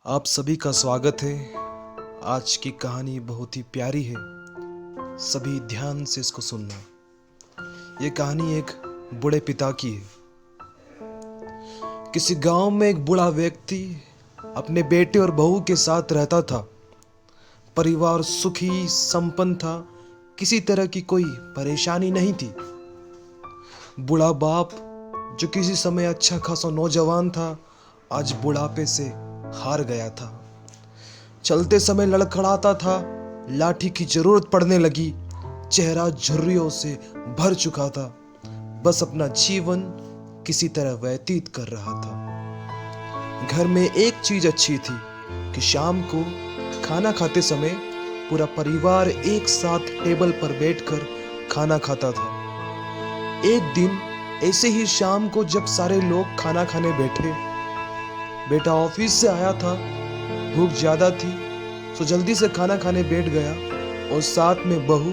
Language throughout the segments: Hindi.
आप सभी का स्वागत है। आज की कहानी बहुत ही प्यारी है, सभी ध्यान से इसको सुनना। ये कहानी एक बूढ़े पिता की है। किसी गांव में एक बूढ़ा व्यक्ति अपने बेटे और बहू के साथ रहता था। परिवार सुखी संपन्न था, किसी तरह की कोई परेशानी नहीं थी। बूढ़ा बाप, जो किसी समय अच्छा खासा नौजवान था, आज बुढ़ापे से हार गया था। चलते समय लड़खड़ाता था, लाठी की जरूरत पड़ने लगी, चेहरा झुर्रियों से भर चुका था, बस अपना जीवन किसी तरह व्यतीत कर रहा था। घर में एक चीज अच्छी थी कि शाम को खाना खाते समय पूरा परिवार एक साथ टेबल पर बैठकर खाना खाता था। एक दिन ऐसे ही शाम को जब सारे लोग खाना खाने बैठे, बेटा ऑफिस से आया था, भूख ज्यादा थी, सो जल्दी से खाना खाने बैठ गया और साथ में बहू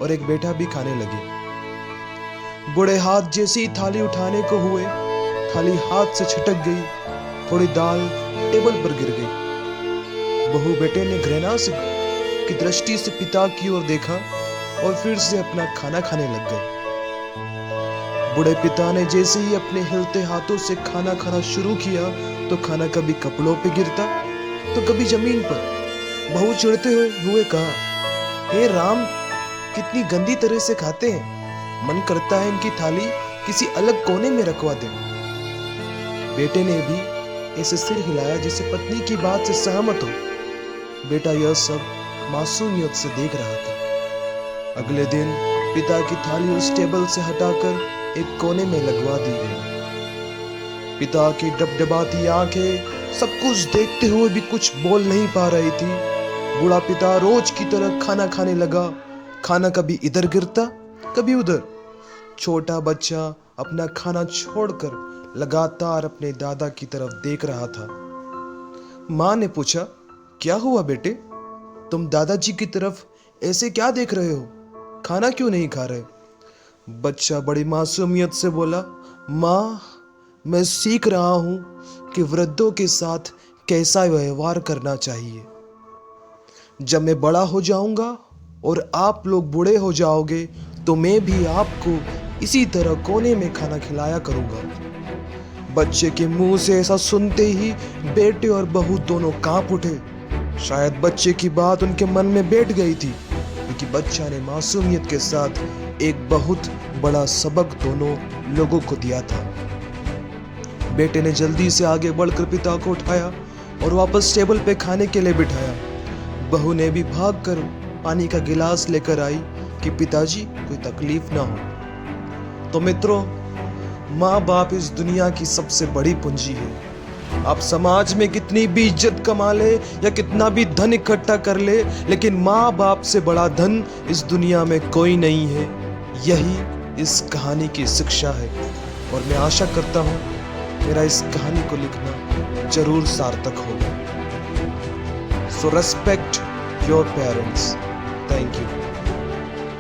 और एक बेटा भी खाने लगे। बूढ़े हाथ जैसे ही थाली उठाने को हुए, थाली हाथ से छिटक गई, थोड़ी दाल टेबल पर गिर गई। बहू बेटे ने घृणा से की दृष्टि से पिता की ओर देखा और फिर से अपना खाना खाने लग गए। बूढ़े पिता ने जैसे ही अपने हिलते हाथों से खाना खाना शुरू किया तो खाना कभी कपड़ों पे गिरता तो कभी जमीन पर। बहू चिढ़ते हुए कहा, हे राम, कितनी गंदी तरह से खाते हैं, मन करता है इनकी थाली किसी अलग कोने में रखवा दें। बेटे ने भी ऐसे सिर हिलाया जैसे पत्नी की बात से सहमत हो। बेटा यह सब मासूमियत से देख रहा था। अगले दिन पिता की थाली उस टेबल से हटाकर एक कोने में लगवा दी गई। पिता की डबडबाती आंखें सब कुछ देखते हुए भी कुछ बोल नहीं पा रही थी। बूढ़ा पिता रोज की तरह खाना खाने लगा। खाना कभी इधर गिरता कभी उधर। छोटा बच्चा अपना खाना छोड़कर लगातार अपने दादा की तरफ देख रहा था। माँ ने पूछा, क्या हुआ बेटे, तुम दादाजी की तरफ ऐसे क्या देख रहे हो, खाना क्यों नहीं खा रहे? बच्चा बड़ी मासूमियत से बोला, माँ, मैं सीख रहा हूं कि वृद्धों के साथ कैसा व्यवहार करना चाहिए। जब मैं बड़ा हो जाऊंगा और आप लोग बूढ़े हो जाओगे तो मैं भी आपको इसी तरह कोने में खाना खिलाया करूंगा। बच्चे के मुंह से ऐसा सुनते ही बेटे और बहू दोनों कांप उठे। शायद बच्चे की बात उनके मन में बैठ गई थी, क्योंकि बच्चा ने मासूमियत के साथ एक बहुत बड़ा सबक दोनों लोगों को दिया था। बेटे ने जल्दी से आगे बढ़कर पिता को उठाया और वापस टेबल पे खाने के लिए बिठाया। बहू ने भी भागकर पानी का गिलास लेकर आई कि पिताजी कोई तकलीफ ना हो। तो मित्रों, माँ बाप इस दुनिया की सबसे बड़ी पूंजी है। आप समाज में कितनी भी इज्जत कमा ले या कितना भी धन इकट्ठा कर ले, लेकिन माँ बाप से बड़ा धन इस दुनिया में कोई नहीं है। यही इस कहानी की शिक्षा है और मैं आशा करता हूँ मेरा इस कहानी को लिखना जरूर सार्थक होगा। So respect your parents. Thank you.